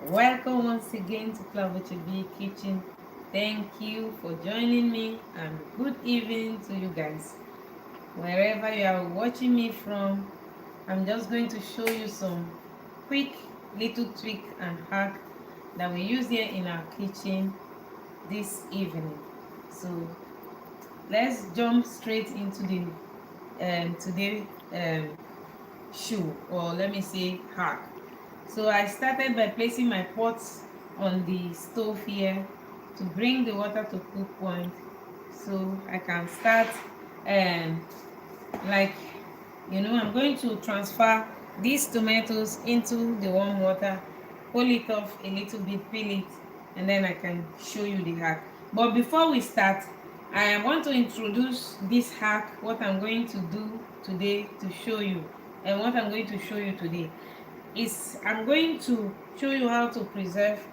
Welcome once again to Klavertje Kitchen. Thank you for joining me and good evening to you guys. Wherever you are watching me from, I'm just going to show you some quick little tweak and hack that we use here in our kitchen this evening. So let's jump straight into the today shoe, or let me say hack. So I started by placing my pots on the stove here to bring the water to cook point, so I can start um like I'm going to transfer these tomatoes into the warm water, pull it off a little bit, peel it, and then I can show you the hack. But before we start, I want to introduce this hack, what I'm going to do today to show you, and what I'm going to show you today is I'm going to show you how to preserve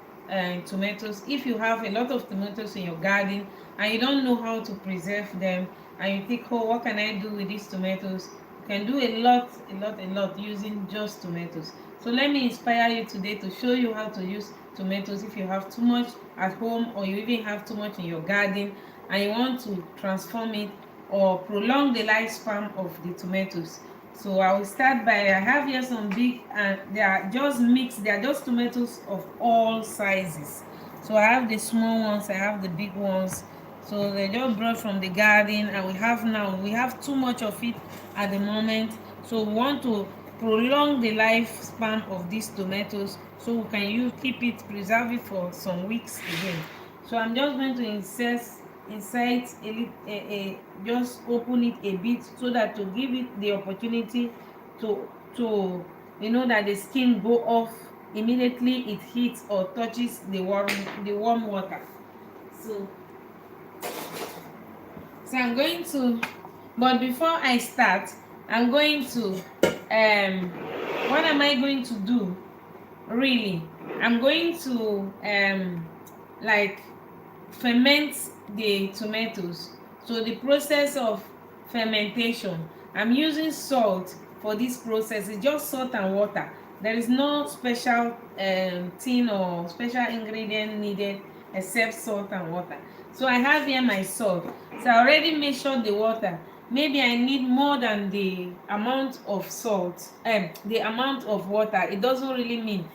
tomatoes. If you have a lot of tomatoes in your garden and you don't know how to preserve them, and you think, oh, what can I do with these tomatoes? You can do a lot using just tomatoes. So let me inspire you today to show you how to use tomatoes if you have too much at home, or you even have too much in your garden and you want to transform it or prolong the lifespan of the tomatoes. So I will start by, I have here some big, and they are just mixed, they are just tomatoes of all sizes. So I have the small ones, I have the big ones. So they just brought from the garden, and we have too much of it at the moment. So we want to prolong the lifespan of these tomatoes, so we can keep it, preserve it for some weeks again. So I'm just going to insert just open it a bit, so that to give it the opportunity to that the skin go off immediately it hits or touches the warm water. So I'm going to, but before I start, I'm going to what am I going to do really? I'm going to like ferment the tomatoes. So the process of fermentation, I'm using salt for this process. It's just salt and water. There is no special thing or special ingredient needed except salt and water. So I have here my salt. So I already measured the water. Maybe I need more than the amount of salt, the amount of water. It doesn't really mean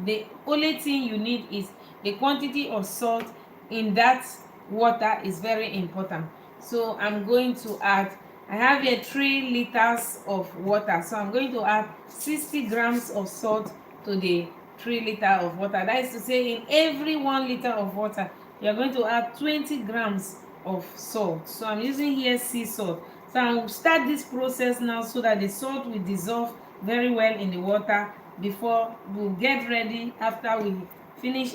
the only thing you need is the quantity of salt in that water is very important. So I'm going to add, I have here 3 liters of water, so I'm going to add 60 grams of salt to the 3 liter of water. That is to say, in every 1 liter of water you're going to add 20 grams of salt. So I'm using here sea salt. So I'll start this process now, so that the salt will dissolve very well in the water before we'll get ready after we finish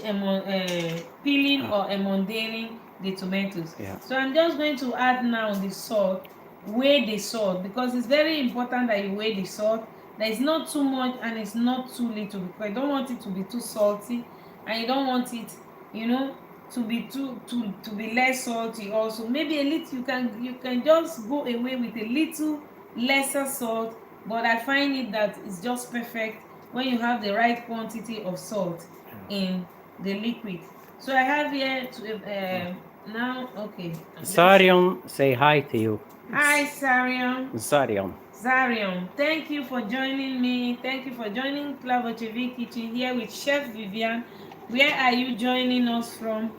peeling or emondering the tomatoes. Yeah. So I'm just going to add now the salt. Weigh the salt, because it's very important that you weigh the salt. There is not too much and it's not too little, because I don't want it to be too salty, and you don't want it to be to be less salty also. Maybe a little, you can just go away with a little lesser salt, but I find it that it's just perfect when you have the right quantity of salt in the liquid. So I have here now, okay. Sarion, say hi to you. Hi, Sarion. Sarion. Zarion, thank you for joining me. Thank you for joining Klavertje Kitchen here with Chef Vivian. Where are you joining us from?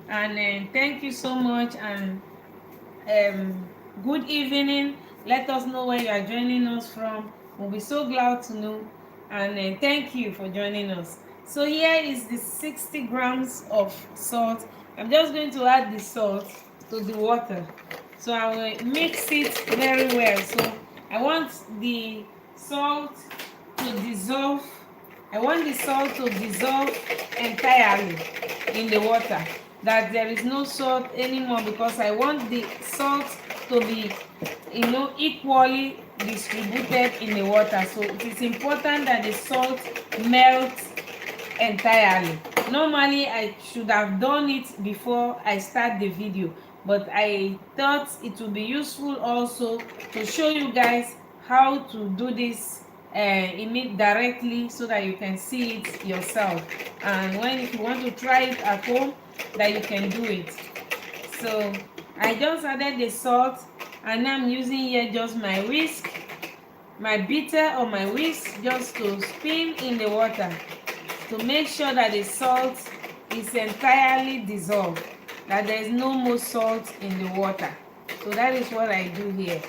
And thank you so much, and good evening. Let us know where you are joining us from. We'll be so glad to know. And thank you for joining us. So here is the 60 grams of salt. I'm just going to add the salt to the water. So I will mix it very well. So I want the salt to dissolve. I want the salt to dissolve entirely in the water, that there is no salt anymore, because I want the salt to be equally distributed in the water. So it is important that the salt melts entirely. Normally I should have done it before I start the video, but I thought it would be useful also to show you guys how to do this directly so that you can see it yourself, and when if you want to try it at home, that you can do it. So I just added the salt, and now I'm using here just my whisk, my beater or my whisk, just to spin in the water to make sure that the salt is entirely dissolved, that there is no more salt in the water. So that is what I do here.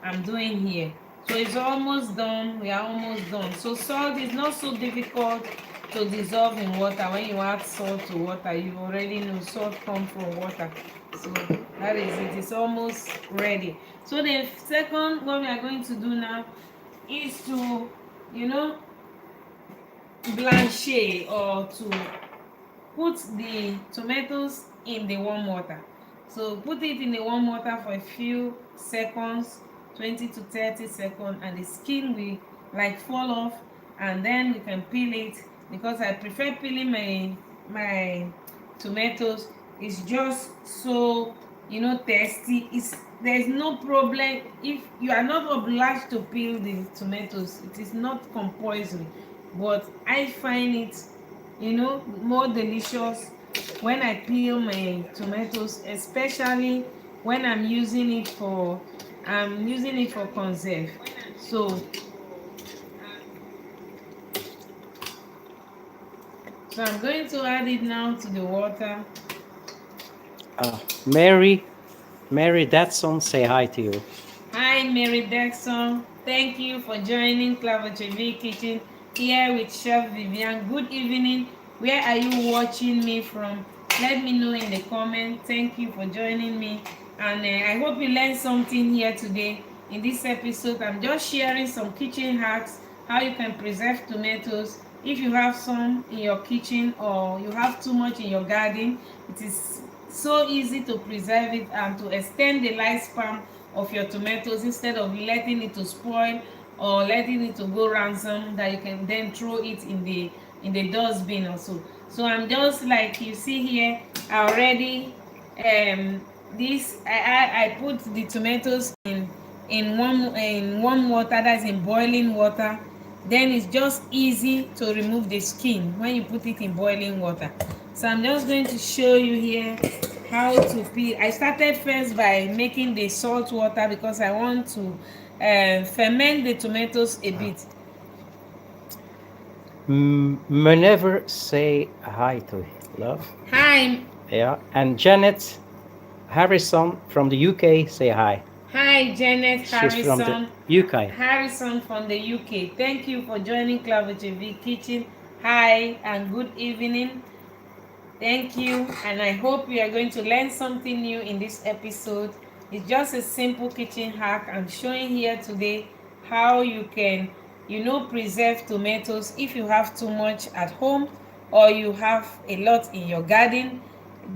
I'm doing here. So it's almost done. We are almost done. So salt is not so difficult to dissolve in water. When you add salt to water, you already know salt comes from water. So that is it. It's almost ready. So the second, what we are going to do now is to, blanch or to put the tomatoes in the warm water. So put it in the warm water for a few seconds, 20 to 30 seconds, and the skin will like fall off, and then we can peel it, because I prefer peeling my tomatoes. It's just so tasty. There's no problem if you are not obliged to peel the tomatoes. It is not compulsory, but I find it more delicious when I peel my tomatoes, especially when I'm using it for conserve. So I'm going to add it now to the water. Mary Datson, say hi to you. Hi, Mary Dexon. Thank you for joining Klavertje Kitchen here with Chef Vivian. Good evening. Where are you watching me from? Let me know in the comment. Thank you for joining me. And I hope you learned something here today. In this episode, I'm just sharing some kitchen hacks, how you can preserve tomatoes. If you have some in your kitchen or you have too much in your garden, it is so easy to preserve it and to extend the lifespan of your tomatoes instead of letting it to spoil or letting it to go ransom, that you can then throw it in the dustbin or so. So I'm just like you see here, I already this I put the tomatoes in warm water, that's in boiling water. Then it's just easy to remove the skin when you put it in boiling water. So I'm just going to show you here how to peel. I started first by making the salt water because I want to ferment the tomatoes a bit. Never say hi to love. Hi. Yeah, and Janet Harrison from the UK, say hi. Hi, Janet Harrison. She's from the UK. Harrison from the UK. Thank you for joining Klavertje Kitchen. Hi and good evening. Thank you, and I hope you are going to learn something new in this episode. It's just a simple kitchen hack I'm showing here today, how you can preserve tomatoes if you have too much at home or you have a lot in your garden.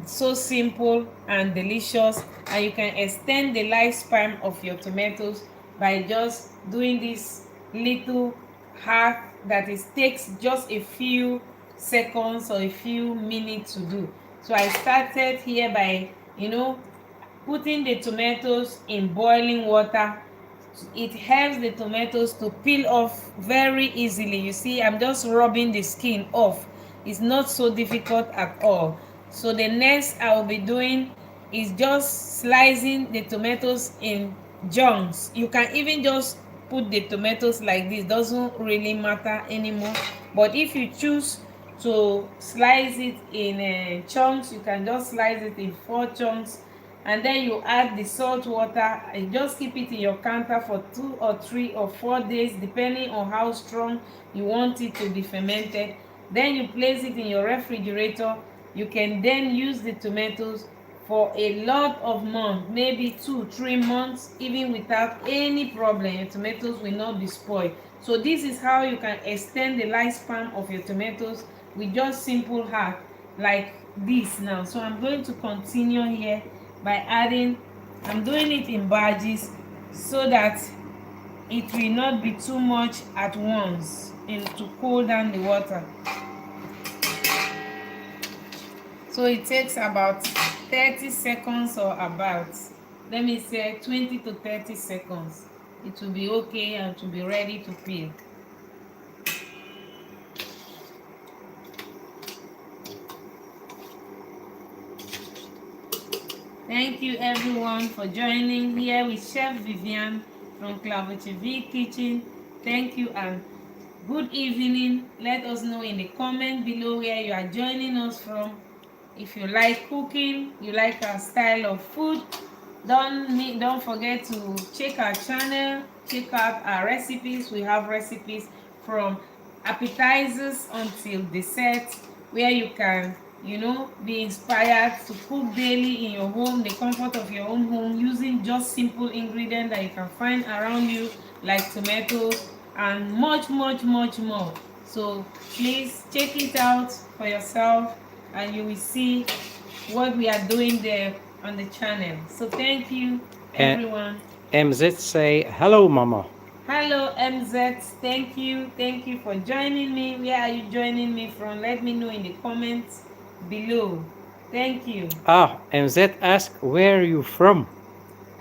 It's so simple and delicious, and you can extend the lifespan of your tomatoes by just doing this little hack that takes just a few seconds or a few minutes to do. So I started here by putting the tomatoes in boiling water. It helps the tomatoes to peel off very easily. You see, I'm just rubbing the skin off. It's not so difficult at all. So the next I will be doing is just slicing the tomatoes in chunks. You can even just put the tomatoes like this, doesn't really matter anymore. But if you choose to slice it in chunks, you can just slice it in 4 chunks, and then you add the salt water and just keep it in your counter for 2 or 3 or 4 days, depending on how strong you want it to be fermented. Then you place it in your refrigerator. You can then use the tomatoes for a lot of months, maybe 2-3 months, even without any problem. Your tomatoes will not be spoiled. So this is how you can extend the lifespan of your tomatoes with just simple hack like this now. So I'm going to continue here by adding, I'm doing it in batches so that it will not be too much at once and to cool down the water. So it takes about 30 seconds or about, let me say 20 to 30 seconds. It will be okay and to be ready to peel. Thank you everyone for joining here with Chef Vivian from Klavertje Kitchen. Thank you and good evening. Let us know in the comment below where you are joining us from. If you like cooking, you like our style of food, don't forget to check our channel, check out our recipes. We have recipes from appetizers until dessert, where you can be inspired to cook daily in your home, the comfort of your own home, using just simple ingredients that you can find around you, like tomatoes and much more. So please check it out for yourself and you will see what we are doing there on the channel. So thank you everyone. MZ say hello mama. Hello MZ, thank you for joining me. Where are you joining me from? Let me know in the comments below. Thank you. MZ ask where are you from?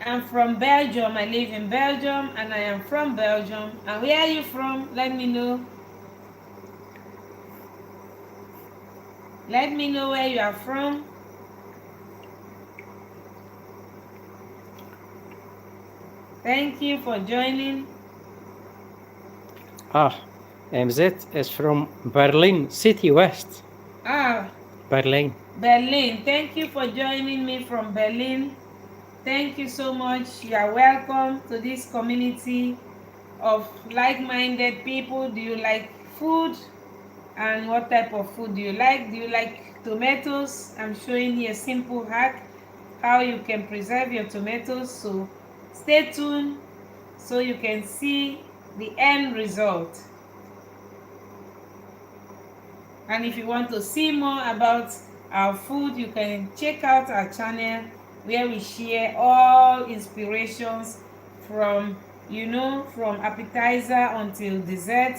I'm from Belgium. I live in Belgium and I am from Belgium. And where are you from? Let me know. Let me know where you are from. Thank you for joining. MZ is from Berlin, City West. Berlin. Thank you for joining me from Berlin. Thank you so much. You are welcome to this community of like-minded people. Do you like food? And what type of food do you like? Do you like tomatoes? I'm showing you a simple hack how you can preserve your tomatoes. So stay tuned so you can see the end result. And if you want to see more about our food, you can check out our channel where we share all inspirations from from appetizer until dessert,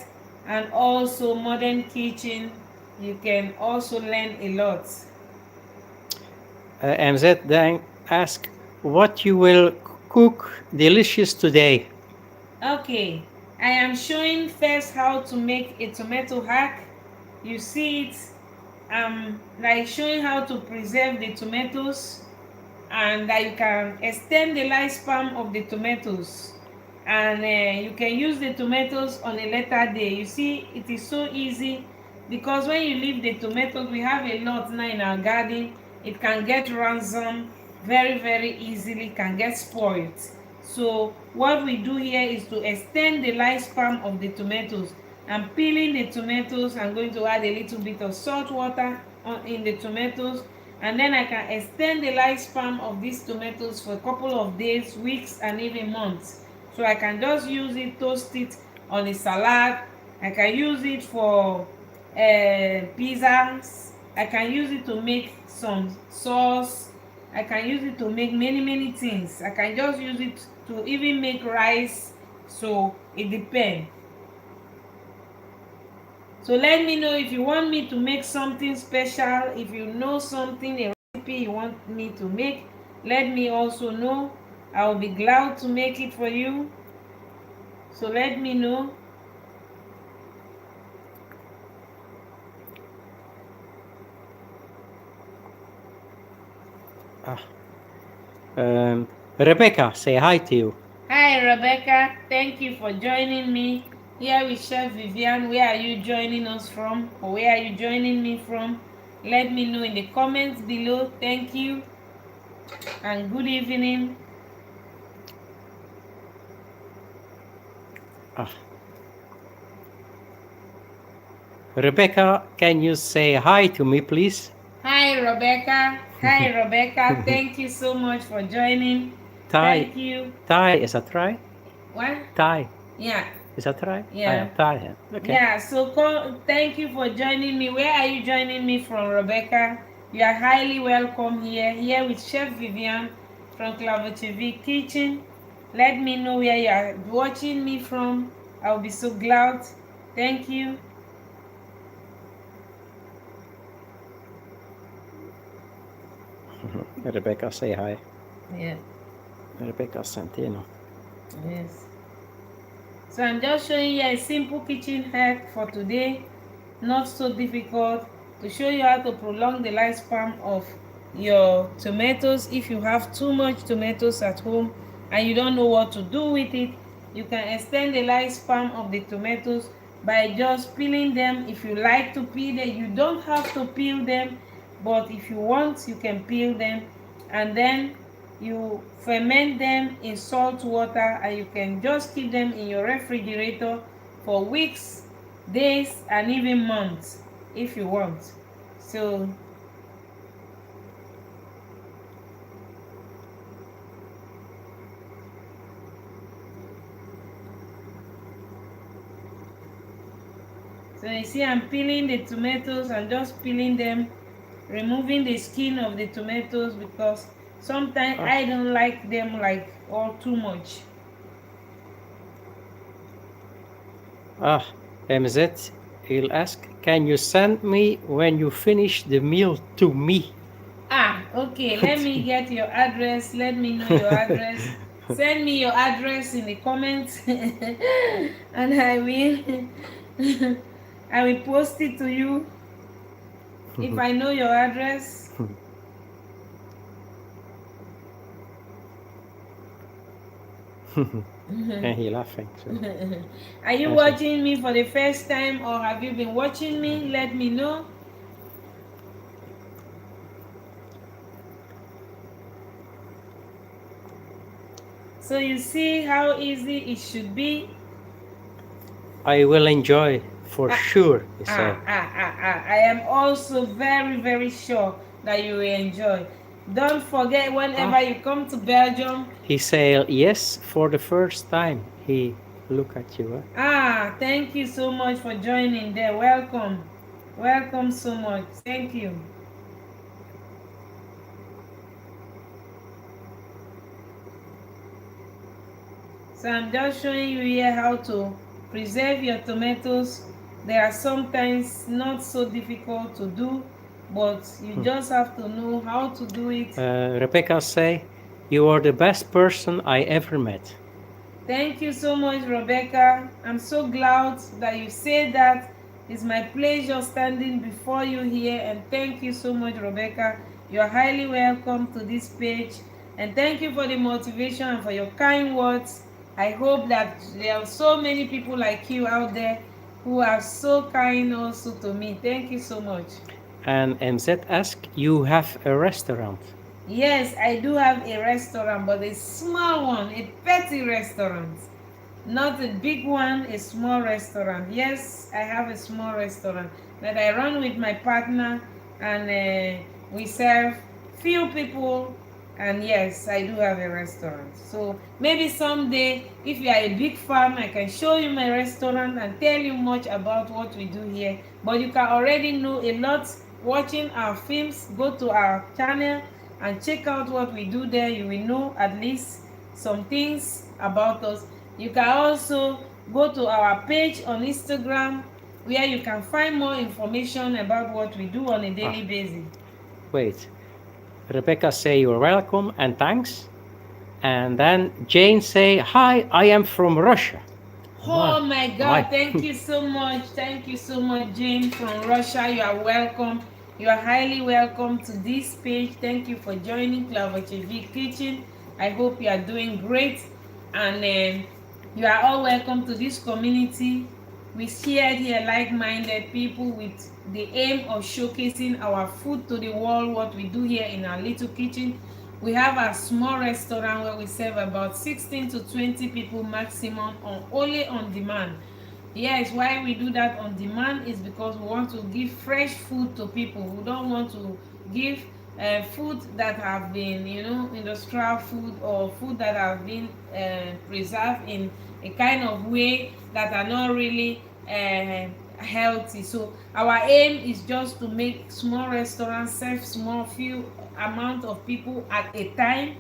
and also modern kitchen. You can also learn a lot. MZ then ask what you will cook delicious today. Okay, I am showing first how to make a tomato hack. You see it, like showing how to preserve the tomatoes, and that you can extend the lifespan of the tomatoes, and you can use the tomatoes on a later day. You see, it is so easy because when you leave the tomatoes, we have a lot now in our garden, it can get ransom very easily, can get spoiled. So what we do here is to extend the lifespan of the tomatoes. I'm peeling the tomatoes. I'm going to add a little bit of salt water in the tomatoes, and then I can extend the lifespan of these tomatoes for a couple of days, weeks, and even months. So I can just use it, toast it on a salad. I can use it for pizzas. I can use it to make some sauce. I can use it to make many things. I can just use it to even make rice. So it depends. So let me know if you want me to make something special. If you know something, a recipe you want me to make, let me also know. I will be glad to make it for you. So let me know. Rebecca, say hi to you. Hi Rebecca, thank you for joining me here with Chef Vivian. Where are you joining us from, or where are you joining me from? Let me know in the comments below. Thank you and good evening. Rebecca, can you say hi to me, please? Hi Rebecca. Hi Rebecca. Thank you so much for joining. Thai. Thank you. Thai, is that right? What? Thai. Yeah. Is that right? Yeah. I am Thai. Okay. Yeah, so thank you for joining me. Where are you joining me from, Rebecca? You are highly welcome here with Chef Vivian from Klavertje Kitchen. Let me know where you are watching me from. I'll be so glad. Thank you. Rebecca, say hi. Yeah. Rebecca Santino. Yes. So I'm just showing you a simple kitchen hack for today, not so difficult, to show you how to prolong the lifespan of your tomatoes. If you have too much tomatoes at home and you don't know what to do with it, you can extend the lifespan of the tomatoes by just peeling them. If you like to peel them, you don't have to peel them, but if you want, you can peel them, and then you ferment them in salt water, and you can just keep them in your refrigerator for weeks, days, and even months if you want. So you see, I'm peeling the tomatoes and just peeling them, removing the skin of the tomatoes, because sometimes I don't like them like all too much. MZ, he'll ask, can you send me when you finish the meal to me? Okay, let me get your address. Let me know your address. Send me your address in the comments and I will I will post it to you if I know your address. And he laughing. So. Are you watching me for the first time, or have you been watching me? Let me know. So you see how easy it should be. I will enjoy for sure, he said. I am also very, very sure that you will enjoy. Don't forget, whenever you come to Belgium. He said yes for the first time. He look at you. Thank you so much for joining there. Welcome. Welcome so much. Thank you. So I'm just showing you here how to preserve your tomatoes. They are sometimes not so difficult to do, but you just have to know how to do it. Rebecca say, you are the best person I ever met. Thank you so much, Rebecca. I'm so glad that you said that. It's my pleasure standing before you here, and thank you so much, Rebecca. You are highly welcome to this page, and thank you for the motivation and for your kind words. I hope that there are so many people like you out there who are so kind also to me. Thank you so much. And MZ asked, you have a restaurant? Yes, I do have a restaurant, but a small one, a petty restaurant. Not a big one, a small restaurant. Yes, I have a small restaurant that I run with my partner, and we serve few people. And yes, I do have a restaurant. So maybe someday, if you are a big fan, I can show you my restaurant and tell you much about what we do here. But you can already know a lot watching our films. Go to our channel and check out what we do there. You will know at least some things about us. You can also go to our page on Instagram, where you can find more information about what we do on a daily basis. Wait, Rebecca say you're welcome and thanks. And then Jane say, hi, I am from Russia. Oh my God, thank you so much. Thank you so much, Jane from Russia. You are welcome. You are highly welcome to this page. Thank you for joining Klavertje Vier Kitchen. I hope you are doing great, and you are all welcome to this community. We shared here like-minded people with the aim of showcasing our food to the world, what we do here in our little kitchen. We have a small restaurant where we serve about 16 to 20 people maximum, only on demand. Yes, why we do that on demand is because we want to give fresh food to people. We don't want to give food that have been, industrial food, or food that have been preserved in a kind of way that are not really healthy. So our aim is just to make small restaurants serve small few amount of people at a time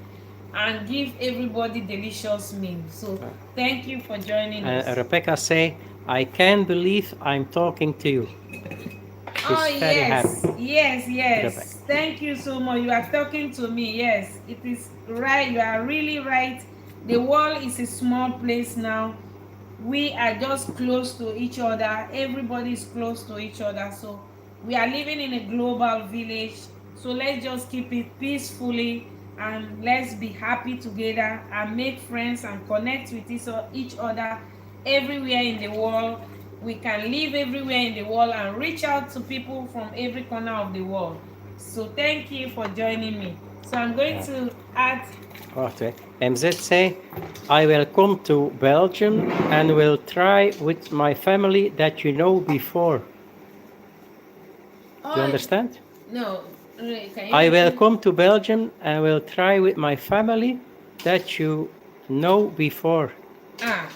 and give everybody delicious meals. So thank you for joining us. Rebecca say, I can't believe I'm talking to you. She's very happy. Yes. Rebecca. Thank you so much. You are talking to me. Yes, it is right. You are really right. The world is a small place now. We are just close to each other. Everybody is close to each other. So we are living in a global village. So let's just keep it peacefully, and let's be happy together and make friends and connect with each other everywhere in the world. We can live everywhere in the world and reach out to people from every corner of the world. So thank you for joining me. So I'm going Yeah. to add. Wacht even. MZ say, I will come to Belgium and will try with my family that you know before. Do you Oh, understand? no. Can you I will repeat? come to Belgium and will try with my family that you know before.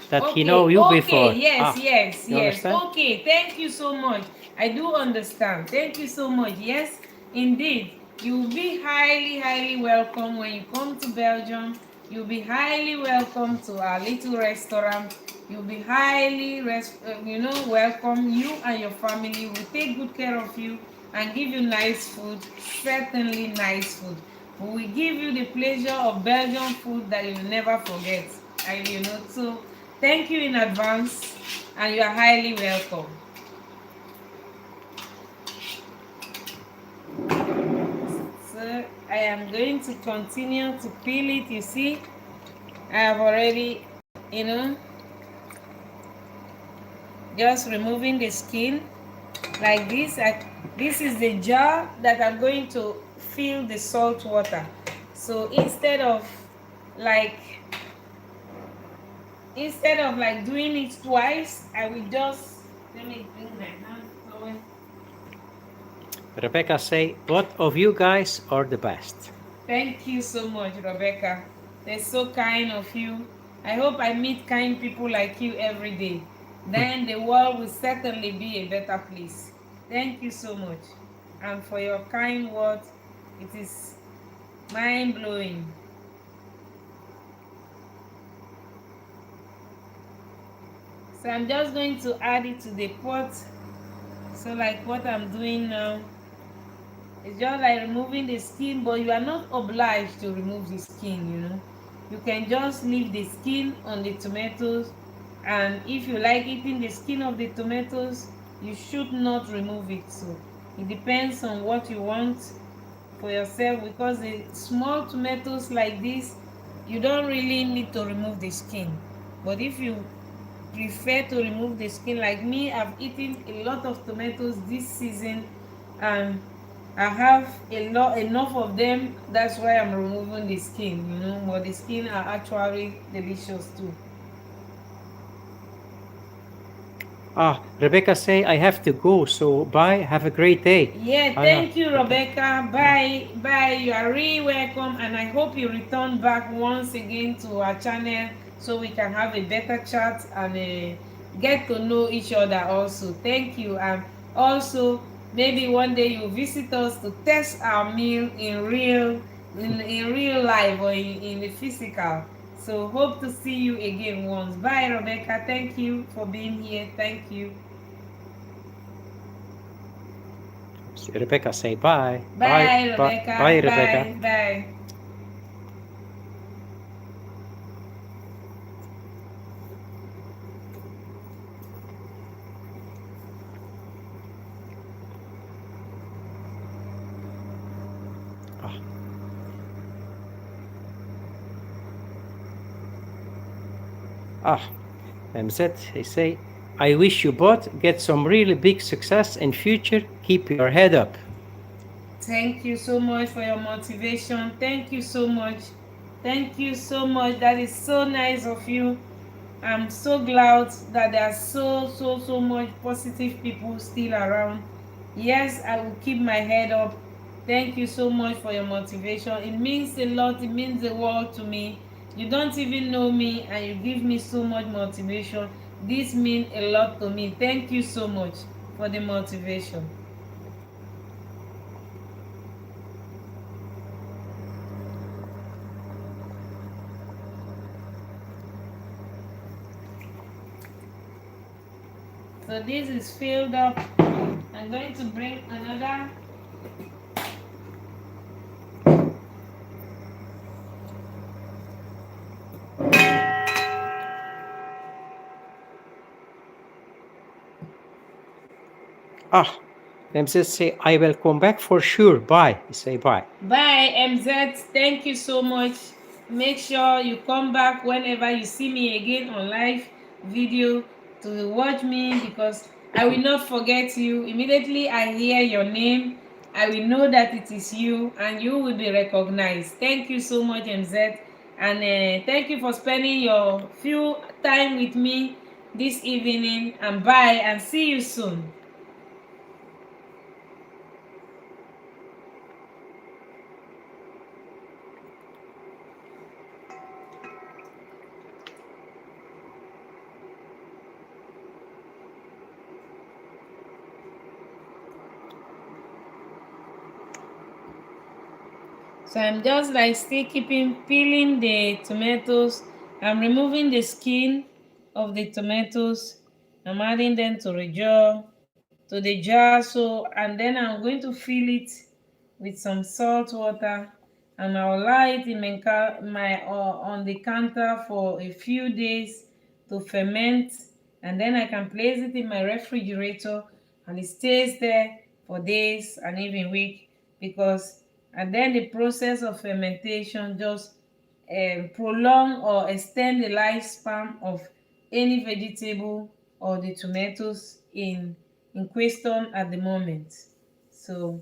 That he know Okay, you okay, before. yes, yes, You yes. understand? Okay, thank you so much. I do understand. Thank you so much. Yes, indeed. You'll be highly, highly welcome when you come to Belgium. You'll be highly welcome to our little restaurant. You'll be highly, welcome. You and your family will take good care of you and give you nice food. Certainly nice food. We will give you the pleasure of Belgian food that you'll never forget. And so thank you in advance, and you are highly welcome. So I am going to continue to peel it. You see, I have already, you know just removing the skin like this. This is the jar that I'm going to fill the salt water. So like instead of doing it twice, I will just let me bring my hand forward. Rebecca say, both of you guys are the best. Thank you so much, Rebecca. They're so kind of you. I hope I meet kind people like you every day. Then the world will certainly be a better place. Thank you so much. And for your kind words, it is mind blowing. So I'm just going to add it to the pot. So like what I'm doing now, it's just like removing the skin, but you are not obliged to remove the skin. You can just leave the skin on the tomatoes, and if you like eating the skin of the tomatoes, you should not remove it. So it depends on what you want for yourself, because the small tomatoes like this, you don't really need to remove the skin. But if you prefer to remove the skin, like me, I've eaten a lot of tomatoes this season, and I have enough of them. That's why I'm removing the skin. But the skin are actually delicious too. Rebecca say, I have to go, so bye, have a great day. Yeah, thank you, Rebecca. Bye. Bye. You are really welcome, and I hope you return back once again to our channel so we can have a better chat and get to know each other also. Thank you. And also, maybe one day you visit us to test our meal in real life, or in the physical. So hope to see you again once. Bye, Rebecca. Thank you for being here. Thank you. Rebecca say bye. Bye, Bye, Rebecca. bye, Rebecca. Bye. Bye. Ah. MZ, they say, I wish you both get some really big success in future. Keep your head up. Thank you so much for your motivation. Thank you so much. Thank you so much. That is so nice of you. I'm so glad that there are so much positive people still around. Yes, I will keep my head up. Thank you so much for your motivation. It means a lot. It means the world to me. You don't even know me, and you give me so much motivation. This means a lot to me. Thank you so much for the motivation. So this is filled up. I'm going to bring another. Ah, MZ say, I will come back for sure. Bye. Say bye. Bye, MZ. Thank you so much. Make sure you come back whenever you see me again on live video to watch me, because I will not forget you. Immediately I hear your name, I will know that it is you and you will be recognized. Thank you so much, MZ. And thank you for spending your few time with me this evening. And bye and see you soon. So I'm just like still peeling the tomatoes. I'm removing the skin of the tomatoes. I'm adding them to the jar. So, and then I'm going to fill it with some salt water, and I'll allow it in my on the counter for a few days to ferment, and then I can place it in my refrigerator and it stays there for days and even weeks, because and then the process of fermentation just prolong or extend the lifespan of any vegetable or the tomatoes in question at the moment. So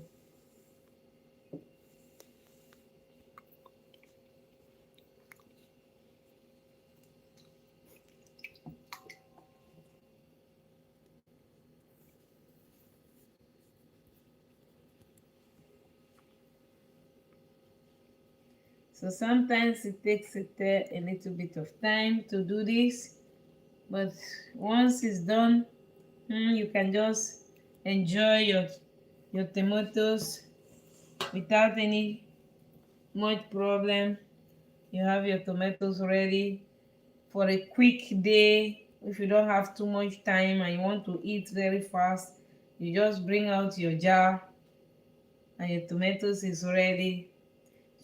sometimes it takes a little bit of time to do this, but once it's done, you can just enjoy your tomatoes without any much problem. You have your tomatoes ready for a quick day. If you don't have too much time and you want to eat very fast, you just bring out your jar and your tomatoes is ready.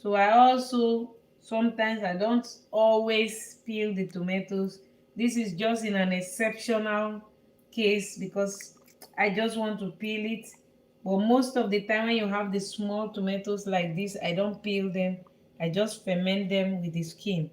So I also sometimes I don't always peel the tomatoes. This is just in an exceptional case because I just want to peel it. But most of the time when you have the small tomatoes like this, I don't peel them. I just ferment them with the skin.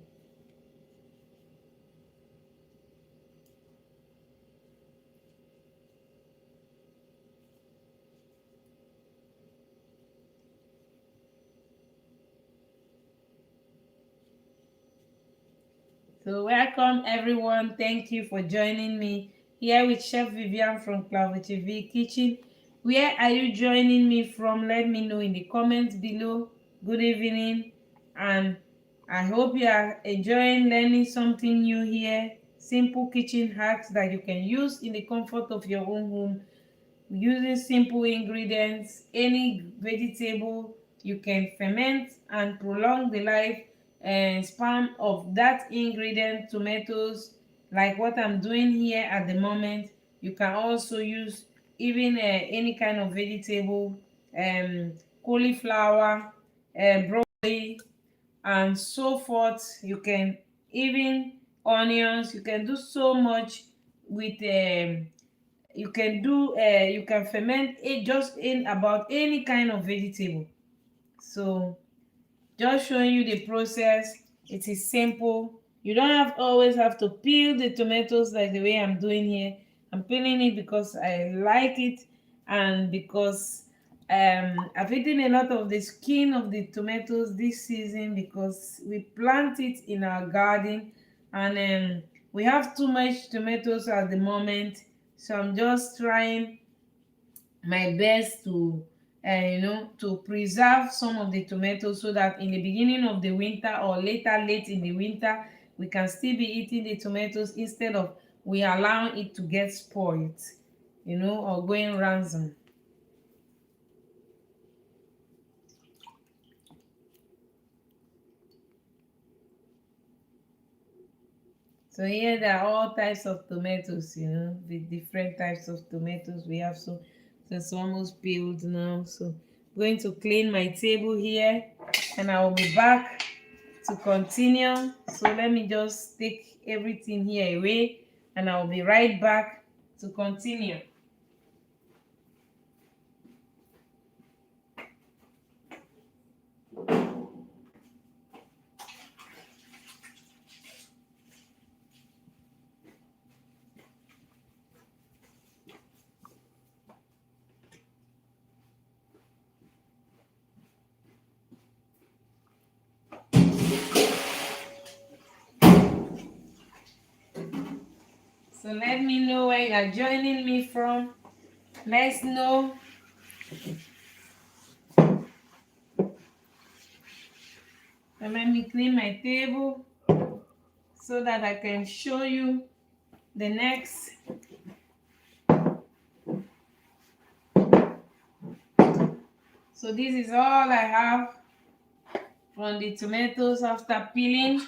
So welcome everyone. Thank you for joining me here with Chef Vivian from Klavertje Kitchen. Where are you joining me from? Let me know in the comments below. Good evening, and I hope you are enjoying learning something new here. Simple kitchen hacks that you can use in the comfort of your own home using simple ingredients. Any vegetable you can ferment and prolong the life and span of that ingredient. Tomatoes, like what I'm doing here at the moment. You can also use even any kind of vegetable, cauliflower, broccoli, and so forth. You can even onions. You can do so much with you can ferment it just in about any kind of vegetable. So just showing you the process. It is simple. You don't always have to peel the tomatoes like the way I'm doing here. I'm peeling it because I like it, and because I've eaten a lot of the skin of the tomatoes this season because we plant it in our garden, and we have too much tomatoes at the moment. So I'm just trying my best to to preserve some of the tomatoes so that in the beginning of the winter or late in the winter we can still be eating the tomatoes instead of we allowing it to get spoiled, or going ransom. So here there are all types of tomatoes, the different types of tomatoes we have. So it's almost peeled now. So I'm going to clean my table here and I will be back to continue. So let me just take everything here away and I'll be right back to continue. So let me know where you are joining me from. Let's know. And let me clean my table so that I can show you the next. So this is all I have from the tomatoes after peeling.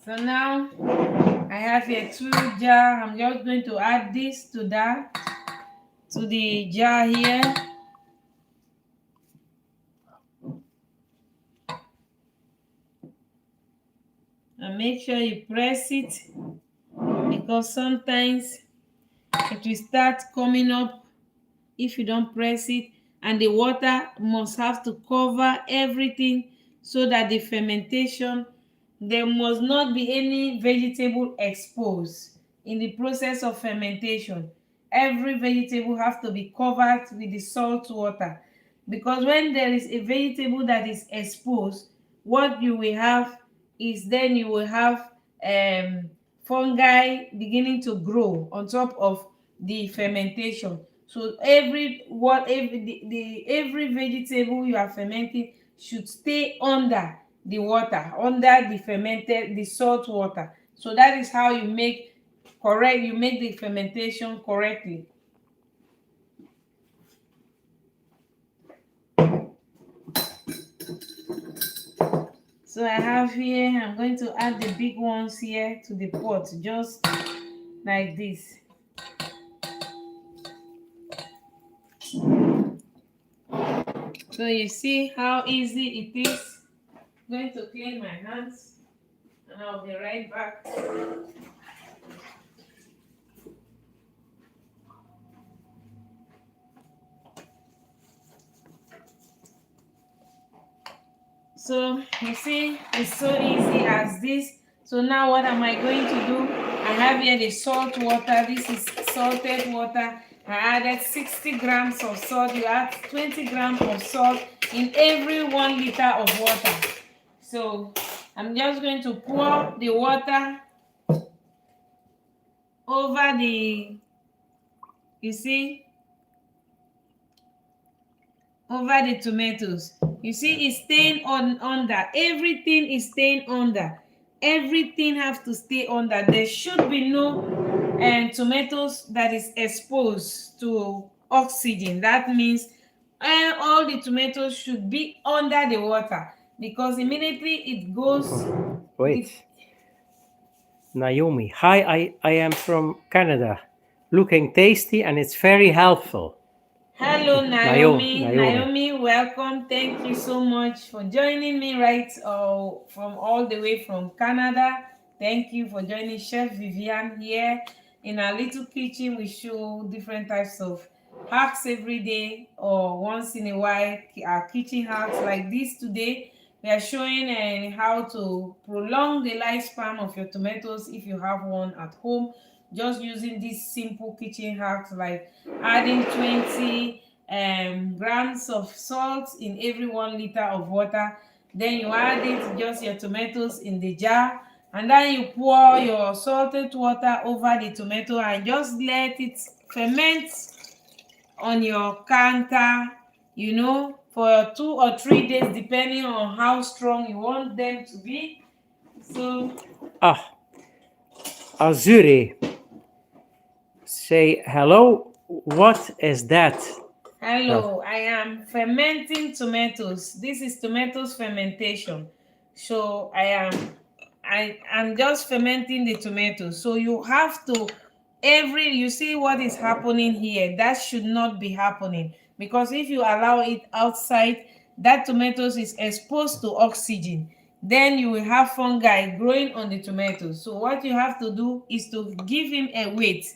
So now I have here 2 jar. I'm just going to add this to that, to the jar here. And make sure you press it, because sometimes it will start coming up if you don't press it, and the water must have to cover everything so that the fermentation, there must not be any vegetable exposed in the process of fermentation. Every vegetable has to be covered with the salt water, because when there is a vegetable that is exposed, what you will have is, then you will have fungi beginning to grow on top of the fermentation. So every vegetable you are fermenting should stay under the water, under the salt water. So that is how you make the fermentation correctly. So I have here, I'm going to add the big ones here to the pot, just like this. So you see how easy it is. I'm going to clean my hands and I'll be right back. So you see, it's so easy as this. So now what am I going to do? I have here the salt water. This is salted water. I added 60 grams of salt. You add 20 grams of salt in every 1 liter of water. So I'm just going to pour the water over you see, over the tomatoes. You see, it's staying under. Everything is staying under. Everything has to stay under. There should be no tomatoes that is exposed to oxygen. That means all the tomatoes should be under the water, because immediately it goes. Wait. Naomi, hi, I am from Canada. Looking tasty and it's very helpful. Hello, Naomi. Naomi, Welcome. Thank you so much for joining me from all the way from Canada. Thank you for joining Chef Vivian here. In our little kitchen, we show different types of hacks every day or once in a while. Our kitchen hacks like this today. We are showing how to prolong the lifespan of your tomatoes if you have one at home, just using these simple kitchen hacks like adding 20 grams of salt in every 1 liter of water. Then you add it, just your tomatoes in the jar, and then you pour your salted water over the tomato and just let it ferment on your counter, for 2 or 3 days, depending on how strong you want them to be. So Azuri, say hello. What is that? hello, I am fermenting tomatoes. This is tomatoes fermentation. So I'm just fermenting the tomatoes. So you have to, you see what is happening here, that should not be happening, because if you allow it outside, that tomatoes is exposed to oxygen. then you will have fungi growing on the tomatoes. So what you have to do is to give him a weight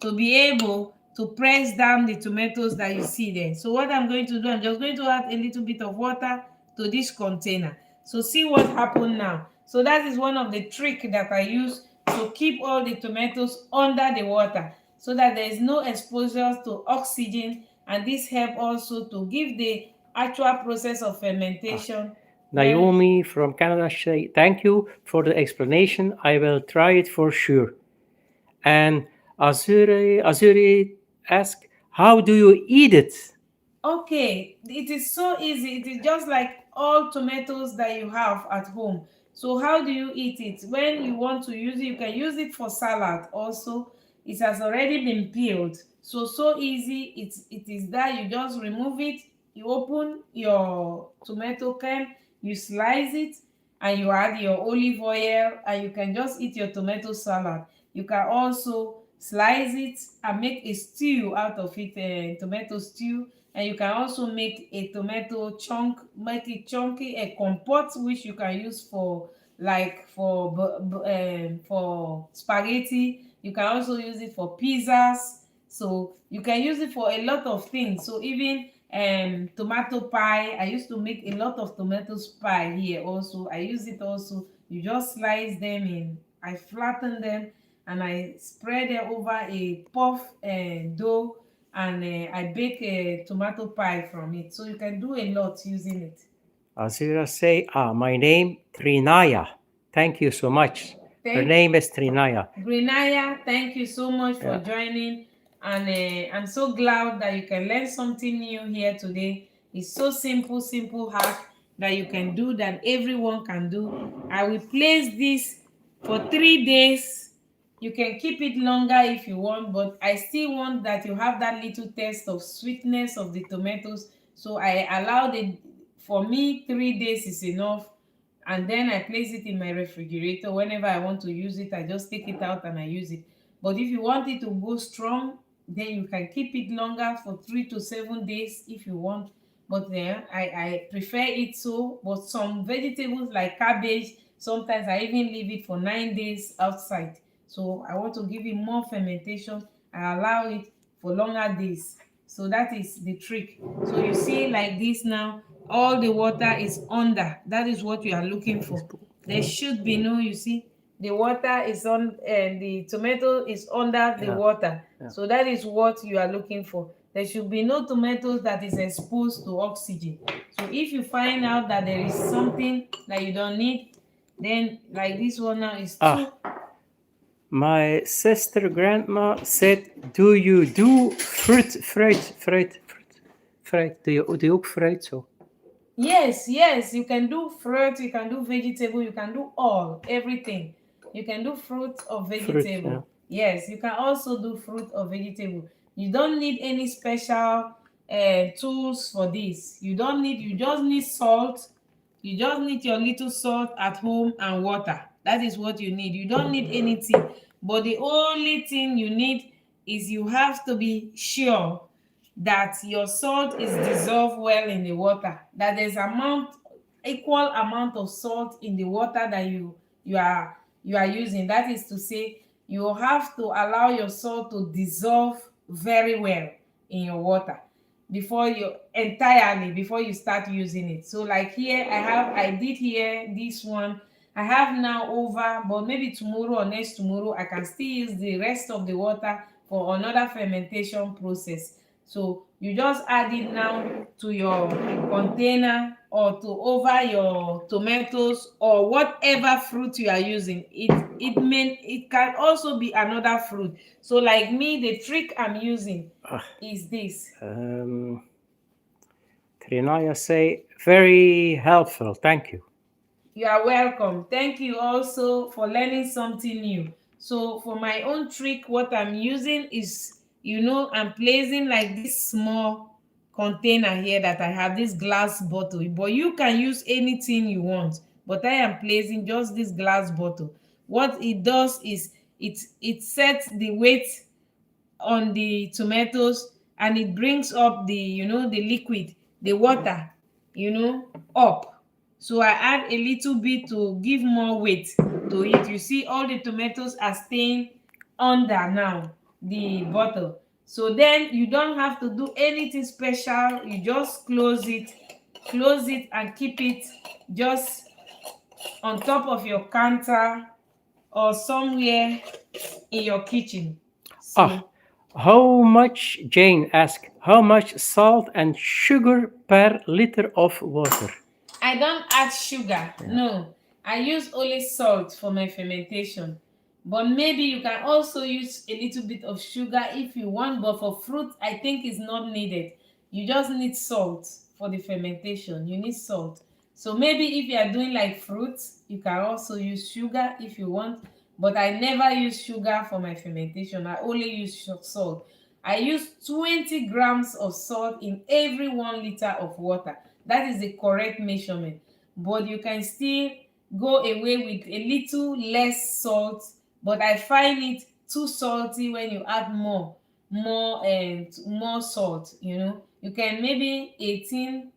to be able to press down the tomatoes that you see there. So what I'm going to do, I'm just going to add a little bit of water to this container. So see what happened now. So that is one of the trick that I use to keep all the tomatoes under the water so that there is no exposure to oxygen, and this help also to give the actual process of fermentation. Where Naomi from Canada say thank you for the explanation. I will try it for sure. And Azuri ask, how do you eat it? Okay, it is so easy. It is just like all tomatoes that you have at home. So how do you eat it? When you want to use it, you can use it for salad also. It has already been peeled. So easy. It is that you just remove it, you open your tomato can, you slice it, and you add your olive oil, and you can just eat your tomato salad. You can also slice it and make a stew out of it, tomato stew. And you can also make a tomato chunk, make it chunky, a compote which you can use for, like for spaghetti. You can also use it for pizzas. So you can use it for a lot of things. So even tomato pie, I used to make a lot of tomatoes pie here also. I use it also. You just slice them in, I flatten them, and I spread them over a puff dough, and I bake a tomato pie from it. So you can do a lot using it. Azura say, my name Trinaya. Thank you so much. Her Thank name is Trinaya. Grenaya, thank you so much for Yeah. joining. And I'm so glad that you can learn something new here today. It's so simple, simple hack that you can do, that everyone can do. I will place this for 3 days. You can keep it longer if you want, but I still want that you have that little taste of sweetness of the tomatoes. So I allowed it, for me 3 days is enough, and then I place it in my refrigerator. Whenever I want to use it, I just take it out and I use it. But if you want it to go strong, then you can keep it longer for 3 to 7 days if you want. But then I prefer it so. But some vegetables like cabbage, sometimes I even leave it for 9 days outside. So I want to give it more fermentation. I allow it for longer days. So that is the trick. So you see, like this now, all the water is under. That is what you are looking for. There should be no, you see, the water is on, and the tomato is under the water. So that is what you are looking for. There should be no tomatoes that is exposed to oxygen. So if you find out that there is something that you don't need, then like this one now is too. My sister grandma said, do you do fruit? Do you ook fruit zo? Yes, you can do fruit, you can do vegetable, you can do everything. You can do fruit or vegetable. Yes, you can also do fruit or vegetable. You don't need any special tools for this. You don't need, you just need salt. You just need your little salt at home and water. That is what you need. You don't need anything. But the only thing you need is you have to be sure that your salt is dissolved well in the water, that there's equal amount of salt in the water that you are using. That is to say, you have to allow your salt to dissolve very well in your water before you start using it. So like here, I did here this one. I have now over, but maybe tomorrow or next tomorrow I can still use the rest of the water for another fermentation process. So you just add it now to your container, or to over your tomatoes or whatever fruit you are using. It can also be another fruit. So like me, the trick I'm using is this. Trinaya say, very helpful. Thank you. You are welcome. Thank you also for learning something new. So for my own trick, what I'm using is, I'm placing like this small container here that I have, this glass bottle. But you can use anything you want. But I am placing just this glass bottle. What it does is it sets the weight on the tomatoes, and it brings up the liquid, the water, up. So I add a little bit to give more weight to it. You see all the tomatoes are staying under now the bottle. So then you don't have to do anything special. You just close it and keep it just on top of your counter or somewhere in your kitchen. Ah, So how much, Jane asked, how much salt and sugar per liter of water? I don't add sugar. Yeah. No, I use only salt for my fermentation. But maybe you can also use a little bit of sugar if you want. But for fruit, I think it's not needed. You just need salt for the fermentation. You need salt. So maybe if you are doing like fruits, you can also use sugar if you want. But I never use sugar for my fermentation. I only use salt. I use 20 grams of salt in every 1 liter of water. That is the correct measurement. But you can still go away with a little less salt, but I find it too salty when you add more salt. You can maybe 18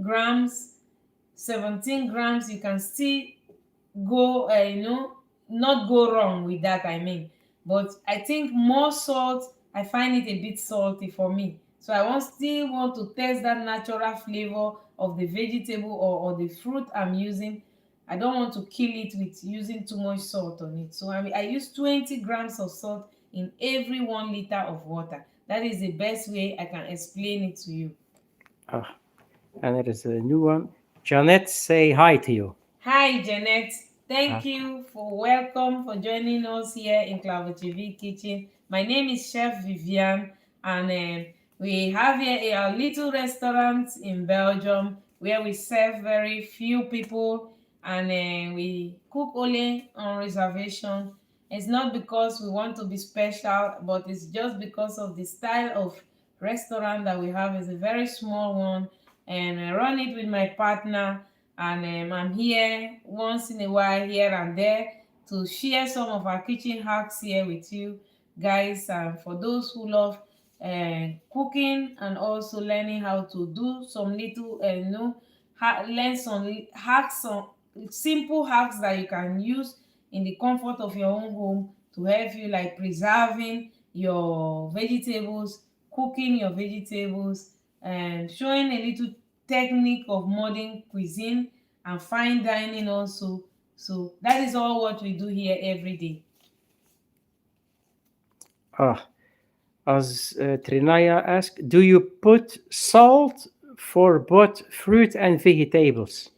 grams, 17 grams. You can still go not go wrong with that, I mean. But I think more salt, I find it a bit salty for me. So I still want to test that natural flavor of the vegetable, or the fruit I'm using. I don't want to kill it with using too much salt on it. So I use 20 grams of salt in every 1 liter of water. That is the best way I can explain it to you. Ah, and there is a new one. Janet, say hi to you. Hi, Janet. Ah, Thank you for welcome for joining us here in Klavertje Kitchen. My name is Chef Vivian, and we have here a little restaurant in Belgium where we serve very few people, and we cook only on reservation. It's not because we want to be special, but it's just because of the style of restaurant that we have. Is a very small one, and I run it with my partner, and I'm here once in a while, here and there, to share some of our kitchen hacks here with you guys, and for those who love cooking and also learning how to do some little learn some hacks, some simple hacks that you can use in the comfort of your own home to help you, like preserving your vegetables, cooking your vegetables, and showing a little technique of modern cuisine and fine dining also. So that is all what we do here every day. ah. As Trinaya asked, do you put salt for both fruit and vegetables?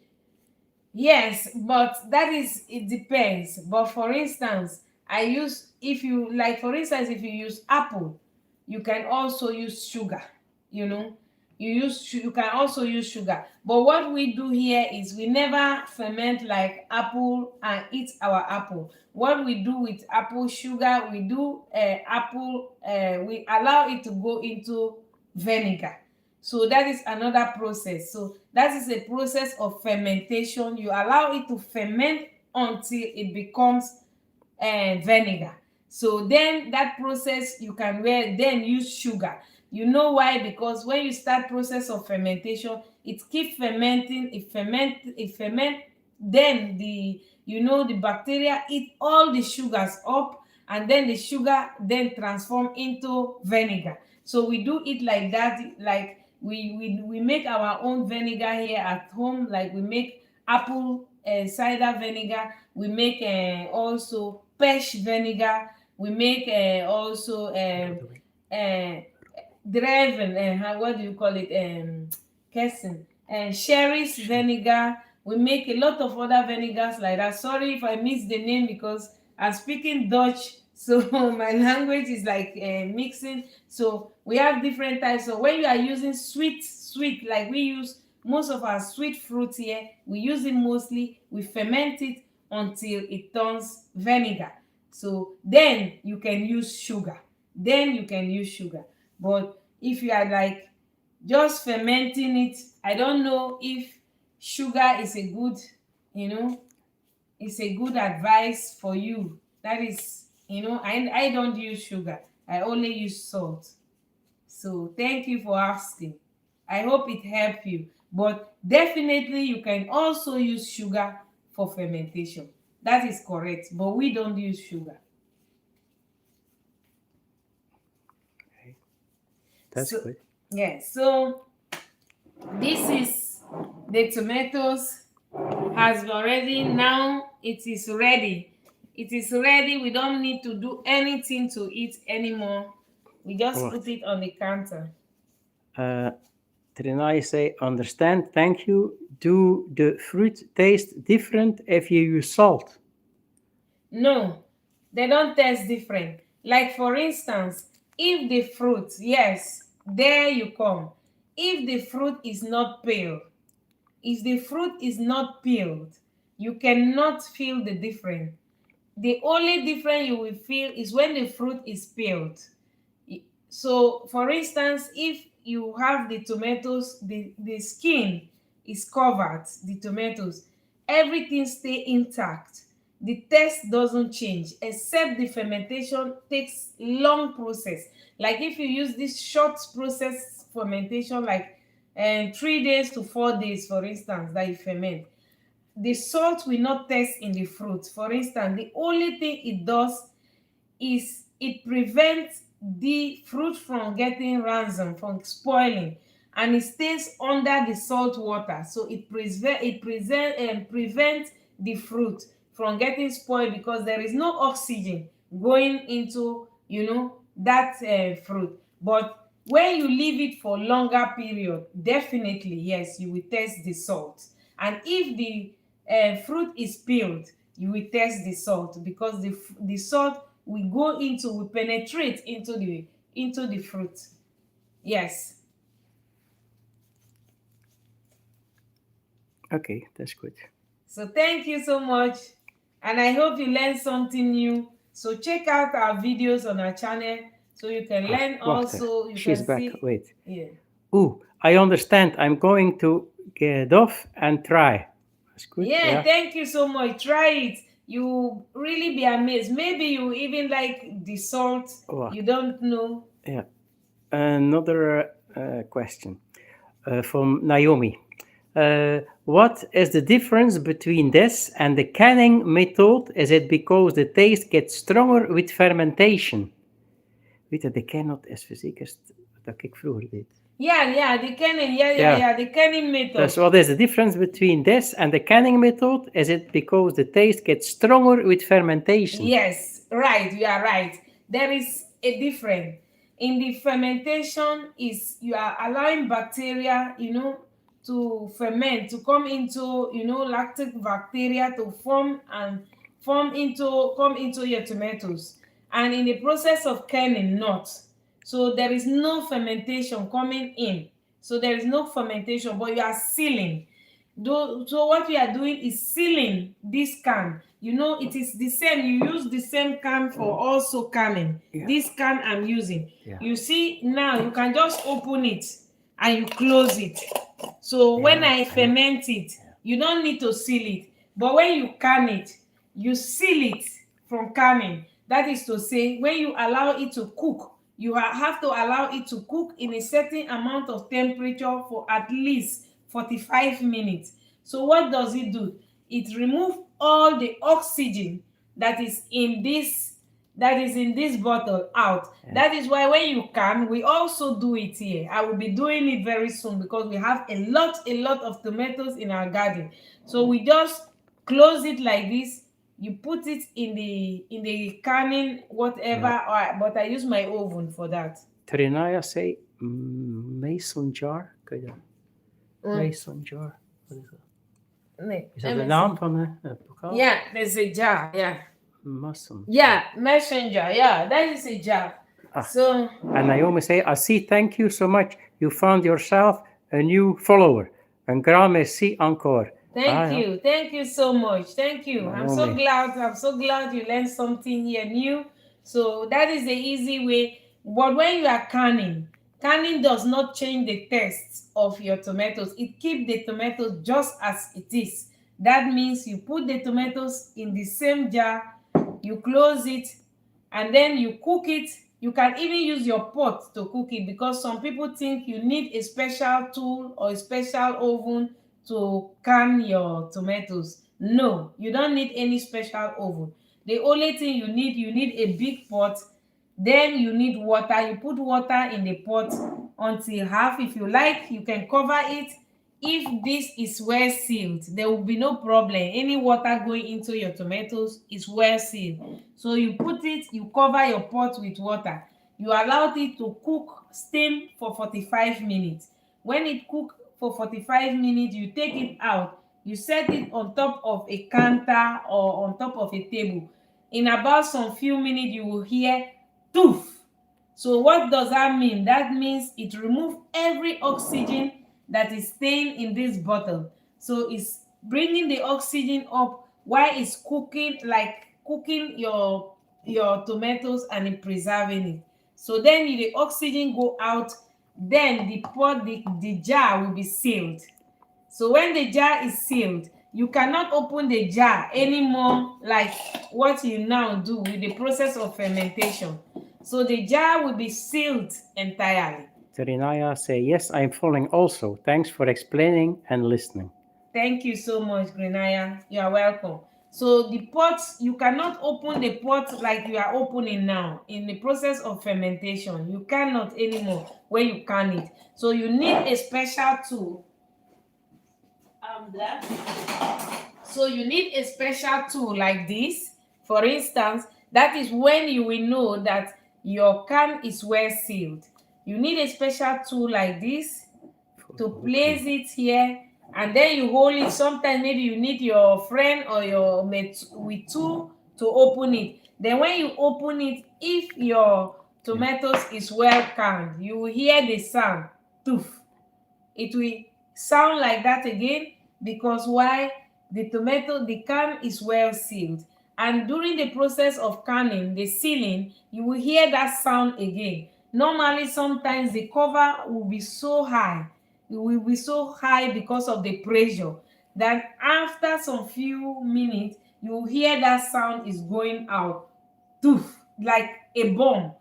Yes, but it depends. But for instance, I use if you like, for instance, if you use apple, you can also use sugar. You know, you can also use sugar. But what we do here is we never ferment like apple and eat our apple. What we do with apple sugar, we do apple. We allow it to go into vinegar. So that is another process. So that is a process of fermentation. You allow it to ferment until it becomes vinegar. So then that process you can then use sugar. You know why? Because when you start process of fermentation, it keep fermenting, it ferment, then the bacteria eat all the sugars up, and then the sugar then transform into vinegar. So we do it like that. Like we make our own vinegar here at home. Like we make apple cider vinegar, we make also peach vinegar, we make also uh, driven, what do you call it, Kessin, and sherry's vinegar. We make a lot of other vinegars like that. Sorry if I miss the name, because I'm speaking Dutch, so my language is like mixing. So we have different types. So when you are using sweet, like we use most of our sweet fruit here, we use it mostly, we ferment it until it turns vinegar. So then you can use sugar, but if you are like just fermenting it, I don't know if sugar is a good, you know it's a good advice for you. That is, I don't use sugar, I only use salt. So thank you for asking. I hope it helped you. But definitely you can also use sugar for fermentation. That is correct, but we don't use sugar. Okay, that's So good. yeah, so this is the tomatoes has already, now it is ready. It is ready. We don't need to do anything to it anymore. We just put What? it on the counter. Uh, Trinai say, understand, thank you. Do the fruit taste different if you use salt? No, they don't taste different. Like for instance, if the fruit, yes, there you come. If the fruit is not pale, if the fruit is not peeled, you cannot feel the difference. The only difference you will feel is when the fruit is peeled. So for instance, if you have the tomatoes, the skin is covered, the tomatoes, everything stay intact, the taste doesn't change, except the fermentation takes long process. Like if you use this short process fermentation, like 3 days to 4 days, for instance, that you ferment, the salt will not taste in the fruit. For instance, the only thing it does is it prevents the fruit from getting ransom, from spoiling, and it stays under the salt water, so prevents the fruit from getting spoiled, because there is no oxygen going into that fruit. But when you leave it for longer period, definitely yes, you will taste the salt. And if the fruit is peeled, you will taste the salt, because the salt will penetrate into the fruit. Yes. Okay, that's good. So thank you so much, and I hope you learned something new. So check out our videos on our channel, so you can Ah, learn wacht, also. You she's can back. see. Wait. Yeah. Ooh, I understand. I'm going to get off and try. That's good. Yeah, Yeah. thank you so much. Try it. You really be amazed. Maybe you even like the salt. Wacht. You don't know. Yeah. Another question from Naomi. What is the difference between this and the canning method? Is it because the taste gets stronger with fermentation? Weet je, de cannot is fysiek is dat ik vroeger deed. Yeah, the canning. Yeah, Yeah. the canning method. So what is the difference between this and the canning method? Is it because the taste gets stronger with fermentation? Yes, right, you are right. There is a difference. In the fermentation, is you are allowing bacteria, to ferment, to come into, lactic bacteria to form and come into your tomatoes. And in the process of canning, not. So there is no fermentation coming in. So there is no fermentation, but you are sealing. So what we are doing is sealing this can. It is the same. You use the same can for also canning. Yeah. This can I'm using. Yeah. You see now, you can just open it and you close it. So when I ferment it, you don't need to seal it. But when you can it, you seal it from canning. That is to say, when you allow it to cook, you have to allow it to cook in a certain amount of temperature for at least 45 minutes. So what does it do? It removes all the oxygen that is in this bottle out. Yeah. That is why when you can, we also do it here. I will be doing it very soon, because we have a lot of tomatoes in our garden. So we just close it like this. You put it in the canning whatever. Yeah. But I use my oven for that. Trinaya say mason jar. Kan je dat? Mason jar. Wat is dat? Nee, Is dat de naam van een bokaal? Yeah, there's a jar. Yeah. Mason. Yeah, messenger. Yeah, that is a jar. So. And Naomi say, I see. Thank you so much. You found yourself a new follower. Un grand merci encore. Thank you so much. Thank you. Naomi. I'm so glad you learned something here new. So that is the easy way. But when you are canning does not change the taste of your tomatoes. It keeps the tomatoes just as it is. That means you put the tomatoes in the same jar, you close it, and then you cook it You can even use your pot to cook it, because some people think you need a special tool or a special oven to can your tomatoes. No, you don't need any special oven. The only thing you need a big pot. Then you need water. You put water in the pot until half. If you like, you can cover it. If this is well sealed, there will be no problem. Any water going into your tomatoes is well sealed. So you put it, you cover your pot with water. You allow it to cook, steam for 45 minutes. When it cook for 45 minutes, you take it out. You set it on top of a counter or on top of a table. In about some few minutes, you will hear toof. So what does that mean? That means it removes every oxygen that is staying in this bottle. So it's bringing the oxygen up while it's cooking, like cooking your tomatoes, and it preserving it. So then the oxygen go out, then the jar will be sealed. So when the jar is sealed, you cannot open the jar anymore like what you now do with the process of fermentation. So the jar will be sealed entirely. Trinaya say, yes, I'm following also. Thanks for explaining and listening. Thank you so much, Grenaya. You are welcome. So the pot, you cannot open the pot like you are opening now. In the process of fermentation, you cannot anymore when you can it. So you need a special tool. That. So you need a special tool like this. For instance, that is when you will know that your can is well sealed. You need a special tool like this to place it here, and then you hold it. Sometimes maybe you need your friend or your mate with tool to open it. Then when you open it, if your tomatoes is well canned, you will hear the sound toof. It will sound like that again, because why? The can is well sealed, and during the process of canning, the sealing, you will hear that sound again. Normally, sometimes the cover will be so high, it will be so high because of the pressure, that after some few minutes you will hear that sound is going out, toof, like a bomb.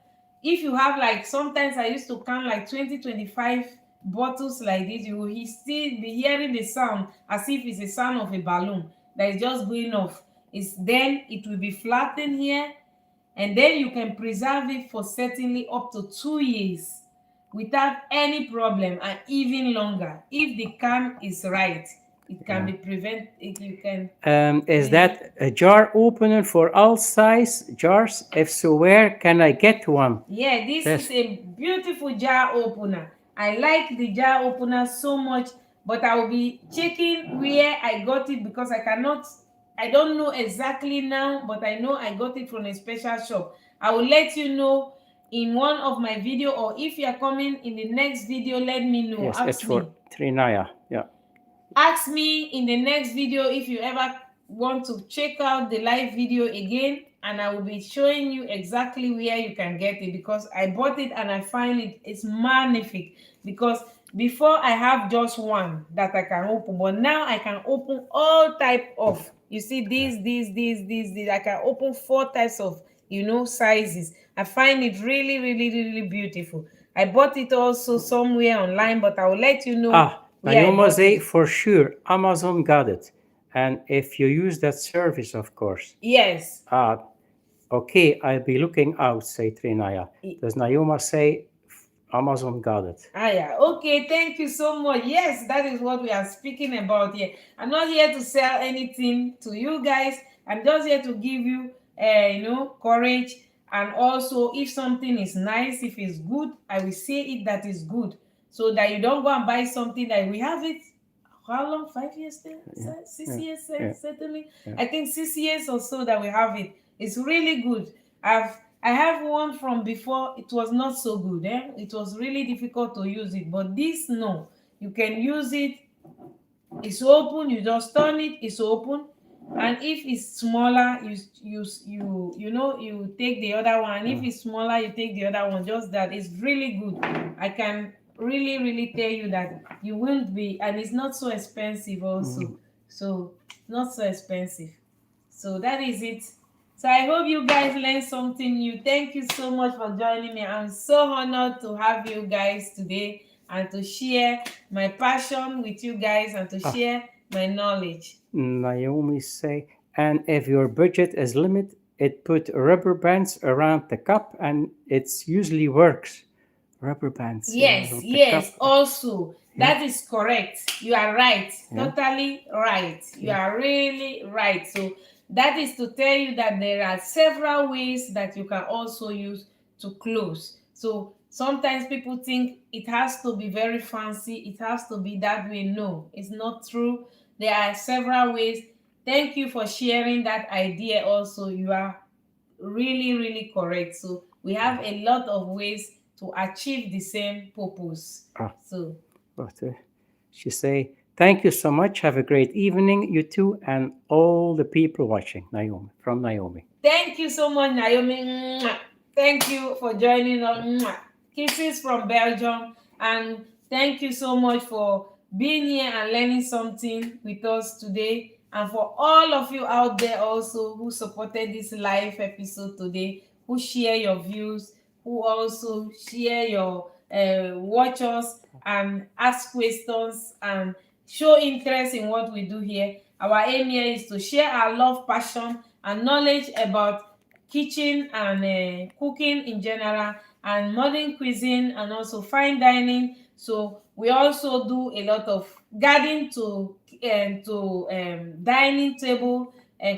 If you have, like, sometimes I used to count like 20-25 bottles like this, you will still be hearing the sound as if it's the sound of a balloon that is just going off. Then it will be flattened here, and then you can preserve it for certainly up to 2 years without any problem, and even longer if the can is right. It can be prevented. You can. Is that a jar opener for all size jars? If so, where can I get one? Yeah, this is a beautiful jar opener. I like the jar opener so much, but I will be checking where I got it, because I don't know exactly now, but I know I got it from a special shop. I will let you know in one of my video, or if you are coming in the next video, let me know. Yes, it's for Trinaya. Yeah. Ask me in the next video if you ever want to check out the live video again, and I will be showing you exactly where you can get it, because I bought it and I find it's magnific. Because before I have just one that I can open, but now I can open all type of, you see, these I can open 4 types of, sizes. I find it really, really, really beautiful. I bought it also somewhere online, but I will let you know. Naoma say for sure Amazon got it, and if you use that service, of course. Yes. Okay, I'll be looking out, say Trinaya. Does Naoma say Amazon got it? Yeah. Okay, thank you so much. Yes, that is what we are speaking about here. I'm not here to sell anything to you guys. I'm just here to give you, courage. And also, if something is nice, if it's good, I will say it that is good, so that you don't go and buy something that we have it. How long? 5 years still? 6 years, certainly. I think 6 years or so that we have it. It's really good. I have one from before. It was not so good. It was really difficult to use it. But this, no. You can use it. It's open. You just turn it. It's open. And if it's smaller, you take the other one. If it's smaller, you take the other one. Just that. It's really good. I can really, really tell you that you won't be, and it's not so expensive also. So not so expensive. So that is it. So I hope you guys learned something new. Thank you so much for joining me. I'm so honored to have you guys today and to share my passion with you guys and to Ah, share my knowledge. Naomi say, and if your budget is limited, it put rubber bands around the cup and it's usually works. Rubber bands, yeah, Yes, around the yes, cup. also, Yeah, that is correct. You are right, yeah, totally right. You yeah. are really right. So, that is to tell you that there are several ways that you can also use to close. So, sometimes people think it has to be very fancy, it has to be that way. No, it's not true. There are several ways. Thank you for sharing that idea, also. You are really, really correct. So we have a lot of ways to achieve the same purpose. Ah, So but she say, thank you so much. Have a great evening, you two, and all the people watching. Naomi, from Naomi. thank you so much, Naomi. Mwah. Thank you for joining us. Mwah. Kisses from Belgium. And thank you so much for being here and learning something with us today. And for all of you out there also who supported this live episode today, who share your views, who also share your watch us and ask questions and show interest in what we do here. Our aim here is to share our love, passion, and knowledge about kitchen and cooking in general and modern cuisine and also fine dining. So we also do a lot of garden to dining table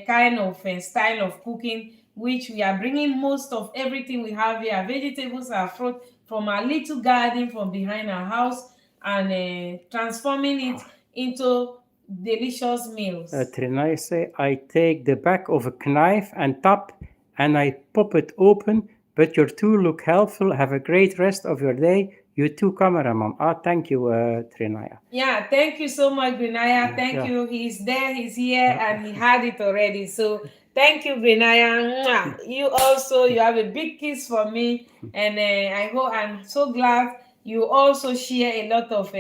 kind of style of cooking, which we are bringing most of everything we have here, our vegetables, our fruit, from our little garden from behind our house, and transforming it into delicious meals. Trinay say, I take the back of a knife and tap and I pop it open, but your two look helpful. Have a great rest of your day. You too, cameraman. Ah, thank you, Trinaya. Yeah, thank you so much, Grenaya. Thank Yeah, you. He's there, he's here, yeah. and he had it already. So thank you, Grenaya. Mwah. You also, you have a big kiss for me, and I hope I'm so glad you also share a lot of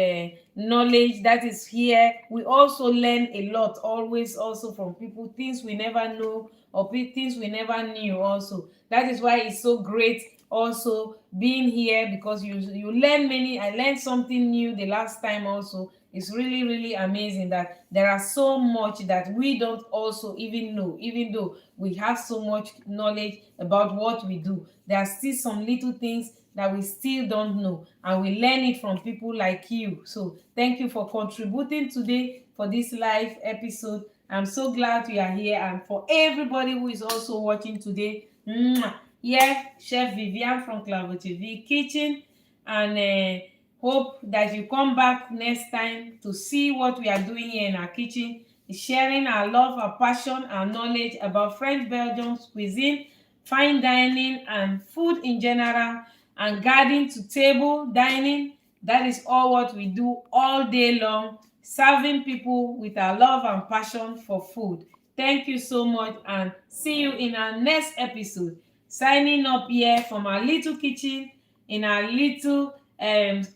knowledge that is here. We also learn a lot, always also from people, things we never know or things we never knew. Also, that is why it's so great also being here, because you learn many. I learned something new the last time also. It's really, really amazing that there are so much that we don't also even know. Even though we have so much knowledge about what we do, there are still some little things that we still don't know, and we learn it from people like you. So thank you for contributing today for this live episode. I'm so glad you are here, and for everybody who is also watching today. Mwah. Yeah, Chef Vivian from Klavertje Kitchen, and hope that you come back next time to see what we are doing here in our kitchen, sharing our love, our passion, our knowledge about French Belgian cuisine, fine dining, and food in general, and garden to table dining. That is all what we do all day long, serving people with our love and passion for food. Thank you so much, and see you in our next episode. Signing up here from our little kitchen in our little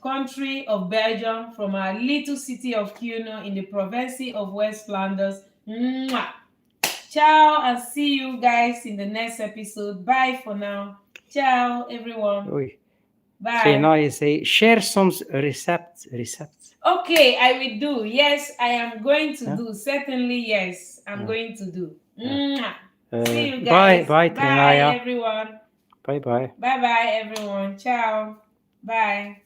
country of Belgium, from our little city of Cuno in the province of West Flanders. Mwah! Ciao, and see you guys in the next episode. Bye for now. Ciao, everyone. Oei. Bye. Trinaya say, share some recepts. Okay, I will do. Yes, I am going to Yeah, do. Certainly, yes, I'm yeah, going to do. yeah. Mwah! See you Bye, guys. bye, Bye, Trinaya. everyone. Bye, bye. Bye bye, everyone. Ciao. Bye.